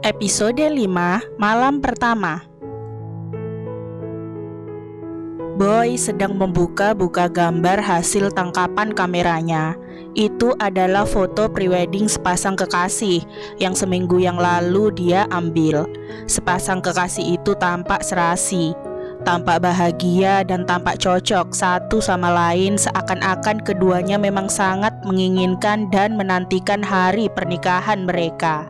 Episode 5, Malam Pertama. Boy sedang membuka-buka gambar hasil tangkapan kameranya. Itu adalah foto prewedding sepasang kekasih yang seminggu yang lalu dia ambil. Sepasang kekasih itu tampak serasi, tampak bahagia dan tampak cocok satu sama lain, seakan-akan keduanya memang sangat menginginkan dan menantikan hari pernikahan mereka.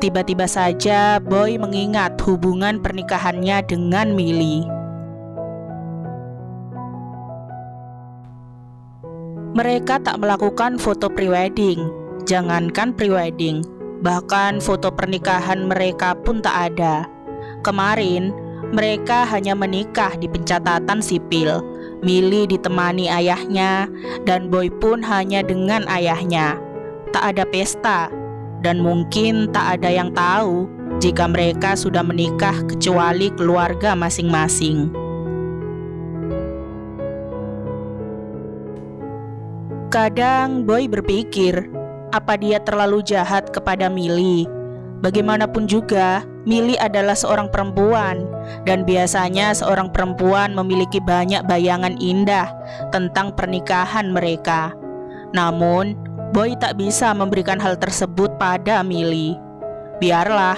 Tiba-tiba saja Boy mengingat hubungan pernikahannya dengan Millie. Mereka tak melakukan foto prewedding, jangankan prewedding, bahkan foto pernikahan mereka pun tak ada. Kemarin, mereka hanya menikah di pencatatan sipil. Millie ditemani ayahnya, dan Boy pun hanya dengan ayahnya. Tak ada pesta, dan mungkin tak ada yang tahu jika mereka sudah menikah kecuali keluarga masing-masing. Kadang Boy berpikir, apa dia terlalu jahat kepada Millie? Bagaimanapun juga, Millie adalah seorang perempuan, dan biasanya seorang perempuan memiliki banyak bayangan indah tentang pernikahan mereka. Namun, Boy tak bisa memberikan hal tersebut pada Millie. Biarlah,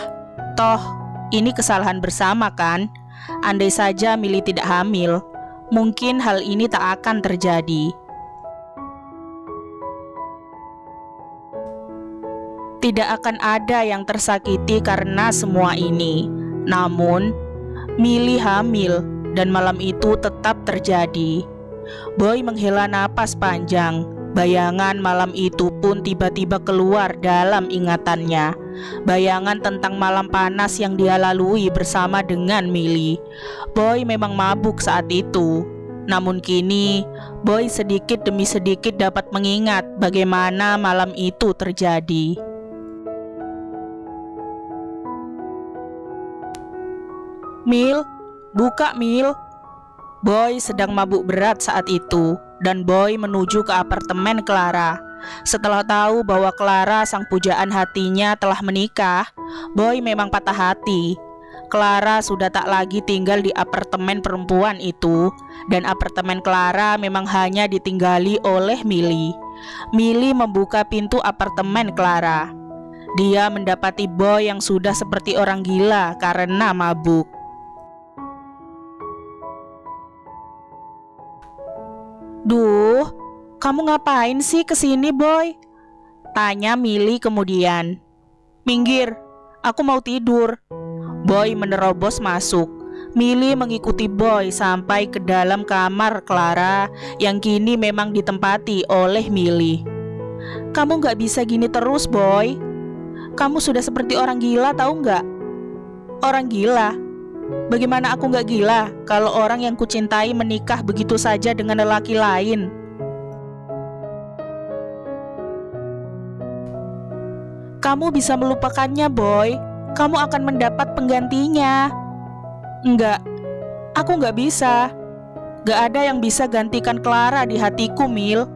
toh ini kesalahan bersama kan? Andai saja Millie tidak hamil, mungkin hal ini tak akan terjadi. Tidak akan ada yang tersakiti karena semua ini. Namun, Millie hamil dan malam itu tetap terjadi. Boy menghela napas panjang. Bayangan malam itu pun tiba-tiba keluar dalam ingatannya. Bayangan tentang malam panas yang dia lalui bersama dengan Millie. Boy memang mabuk saat itu. Namun kini, Boy sedikit demi sedikit dapat mengingat bagaimana malam itu terjadi. Mil, buka Mil. Boy sedang mabuk berat saat itu, dan Boy menuju ke apartemen Clara. Setelah tahu bahwa Clara, sang pujaan hatinya, telah menikah, Boy memang patah hati. Clara sudah tak lagi tinggal di apartemen perempuan itu, dan apartemen Clara memang hanya ditinggali oleh Millie. Millie membuka pintu apartemen Clara. Dia mendapati Boy yang sudah seperti orang gila karena mabuk. "Duh, kamu ngapain sih kesini, Boy?" tanya Millie kemudian. "Minggir, aku mau tidur." Boy menerobos masuk. Millie mengikuti Boy sampai ke dalam kamar Clara yang kini memang ditempati oleh Millie. "Kamu gak bisa gini terus, Boy. Kamu sudah seperti orang gila, tahu gak?" "Orang gila? Bagaimana aku gak gila kalau orang yang kucintai menikah begitu saja dengan lelaki lain?" "Kamu bisa melupakannya, Boy. Kamu akan mendapat penggantinya." "Enggak, aku gak bisa. Gak ada yang bisa gantikan Clara di hatiku, Mil."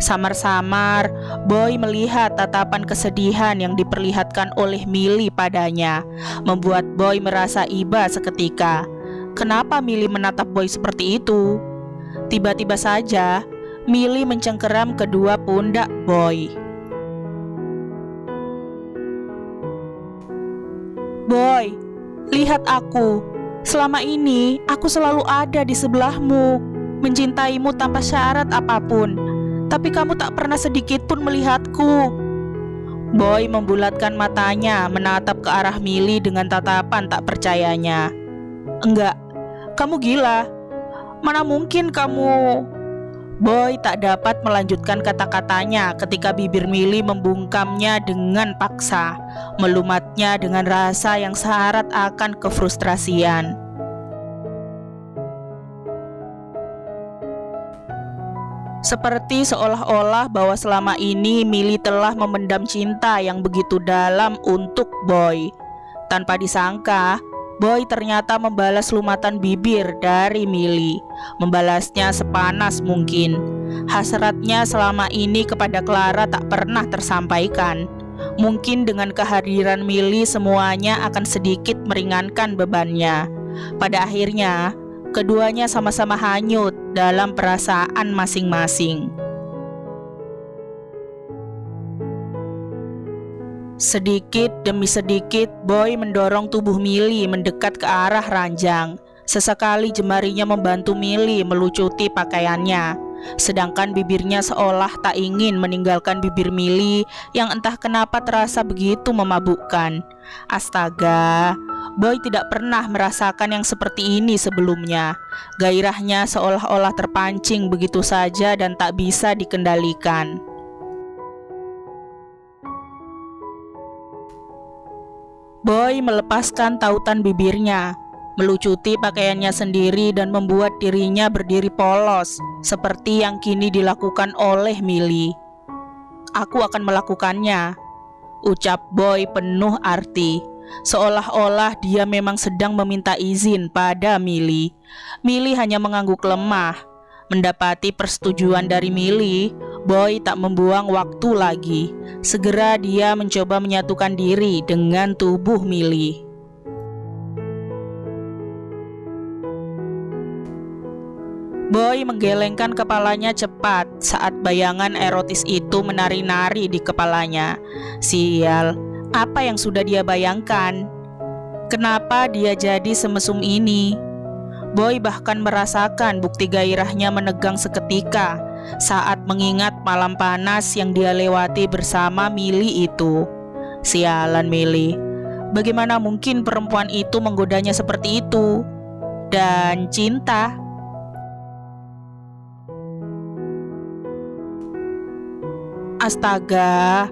Samar-samar, Boy melihat tatapan kesedihan yang diperlihatkan oleh Millie padanya, membuat Boy merasa iba seketika. Kenapa Millie menatap Boy seperti itu? Tiba-tiba saja, Millie mencengkeram kedua pundak Boy. "Boy, lihat aku. Selama ini, aku selalu ada di sebelahmu, mencintaimu tanpa syarat apapun. Tapi kamu tak pernah sedikit pun melihatku." Boy membulatkan matanya menatap ke arah Millie dengan tatapan tak percayanya. "Enggak, kamu gila. Mana mungkin kamu..." Boy tak dapat melanjutkan kata-katanya ketika bibir Millie membungkamnya dengan paksa, melumatnya dengan rasa yang syarat akan kefrustrasian. Seperti seolah-olah bahwa selama ini Millie telah memendam cinta yang begitu dalam untuk Boy. Tanpa disangka, Boy ternyata membalas lumatan bibir dari Millie, membalasnya sepanas mungkin. Hasratnya selama ini kepada Clara tak pernah tersampaikan. Mungkin dengan kehadiran Milly semuanya akan sedikit meringankan bebannya. Pada akhirnya, keduanya sama-sama hanyut dalam perasaan masing-masing. Sedikit demi sedikit, Boy mendorong tubuh Milly mendekat ke arah ranjang. Sesekali jemarinya membantu Milly melucuti pakaiannya, sedangkan bibirnya seolah tak ingin meninggalkan bibir Milly yang entah kenapa terasa begitu memabukkan. Astaga, Boy tidak pernah merasakan yang seperti ini sebelumnya. Gairahnya seolah-olah terpancing begitu saja dan tak bisa dikendalikan. Boy melepaskan tautan bibirnya, melucuti pakaiannya sendiri dan membuat dirinya berdiri polos, seperti yang kini dilakukan oleh Milly. "Aku akan melakukannya," ucap Boy penuh arti, seolah-olah dia memang sedang meminta izin pada Milly. Milly hanya mengangguk lemah. Mendapati persetujuan dari Milly, Boy tak membuang waktu lagi. Segera dia mencoba menyatukan diri dengan tubuh Milly. Boy menggelengkan kepalanya cepat saat bayangan erotis itu menari-nari di kepalanya. Sial, apa yang sudah dia bayangkan? Kenapa dia jadi semesum ini? Boy bahkan merasakan bukti gairahnya menegang seketika saat mengingat malam panas yang dia lewati bersama Milly itu. Sialan Milly, bagaimana mungkin perempuan itu menggodanya seperti itu? Dan cinta. Astaga,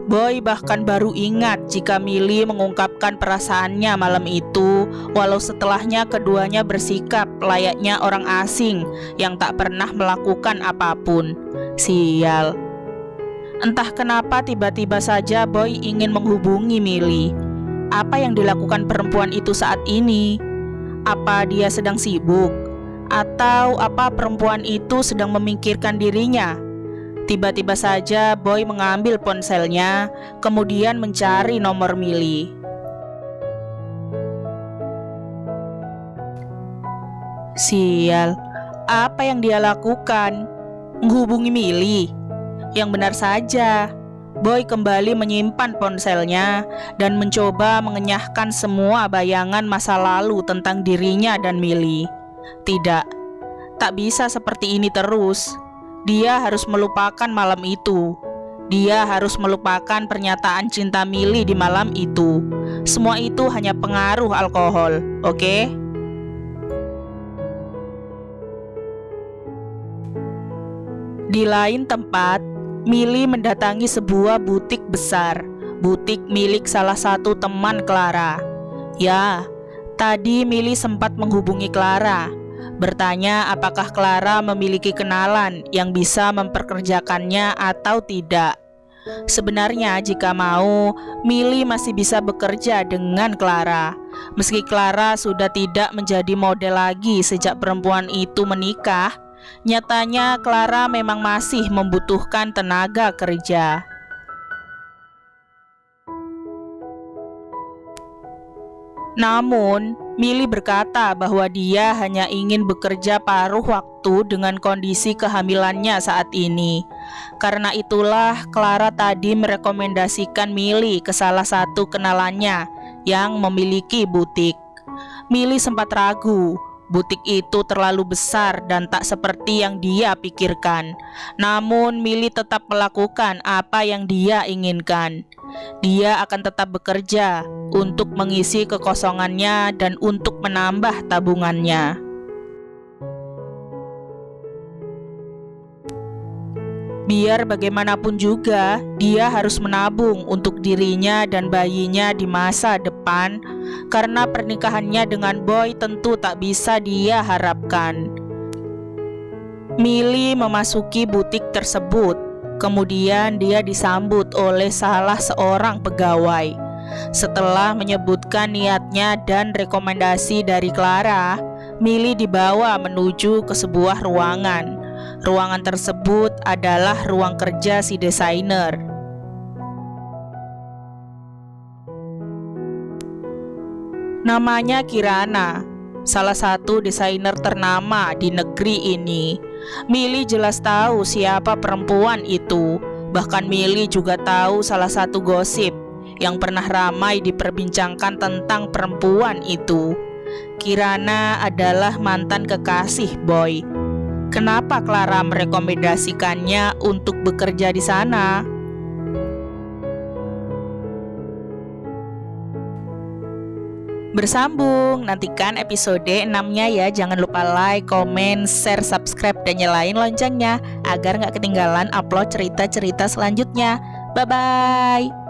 Boy bahkan baru ingat jika Milly mengungkapkan perasaannya malam itu, walau setelahnya keduanya bersikap layaknya orang asing yang tak pernah melakukan apapun. Sial. Entah kenapa tiba-tiba saja Boy ingin menghubungi Milly. Apa yang dilakukan perempuan itu saat ini? Apa dia sedang sibuk? Atau apa perempuan itu sedang memikirkan dirinya? Tiba-tiba saja Boy mengambil ponselnya, kemudian mencari nomor Milly. Sial, apa yang dia lakukan? Menghubungi Milly? Yang benar saja, Boy kembali menyimpan ponselnya dan mencoba mengenyahkan semua bayangan masa lalu tentang dirinya dan Milly. Tidak, tak bisa seperti ini terus. Dia harus melupakan malam itu. Dia harus melupakan pernyataan cinta Milly di malam itu. Semua itu hanya pengaruh alkohol, oke? Di lain tempat, Milly mendatangi sebuah butik besar, butik milik salah satu teman Clara. Ya, tadi Milly sempat menghubungi Clara, bertanya apakah Clara memiliki kenalan yang bisa memperkerjakannya atau tidak. Sebenarnya jika mau, Milly masih bisa bekerja dengan Clara. Meski Clara sudah tidak menjadi model lagi sejak perempuan itu menikah, nyatanya Clara memang masih membutuhkan tenaga kerja. Namun, Milly berkata bahwa dia hanya ingin bekerja paruh waktu dengan kondisi kehamilannya saat ini. Karena itulah Clara tadi merekomendasikan Milly ke salah satu kenalannya yang memiliki butik. Milly sempat ragu. Butik itu terlalu besar dan tak seperti yang dia pikirkan. Namun Milly tetap melakukan apa yang dia inginkan. Dia akan tetap bekerja untuk mengisi kekosongannya dan untuk menambah tabungannya. Biar bagaimanapun juga, dia harus menabung untuk dirinya dan bayinya di masa depan, karena pernikahannya dengan Boy tentu tak bisa dia harapkan. Milly memasuki butik tersebut, kemudian dia disambut oleh salah seorang pegawai. Setelah menyebutkan niatnya dan rekomendasi dari Clara, Milly dibawa menuju ke sebuah ruangan. Ruangan tersebut adalah ruang kerja si desainer. Namanya Kirana, salah satu desainer ternama di negeri ini. Mili jelas tahu siapa perempuan itu. Bahkan Mili juga tahu salah satu gosip yang pernah ramai diperbincangkan tentang perempuan itu. Kirana adalah mantan kekasih Boy. Kenapa Clara merekomendasikannya untuk bekerja di sana? Bersambung, nantikan episode 6-nya ya. Jangan lupa like, komen, share, subscribe, dan nyalain loncengnya agar nggak ketinggalan upload cerita-cerita selanjutnya. Bye-bye.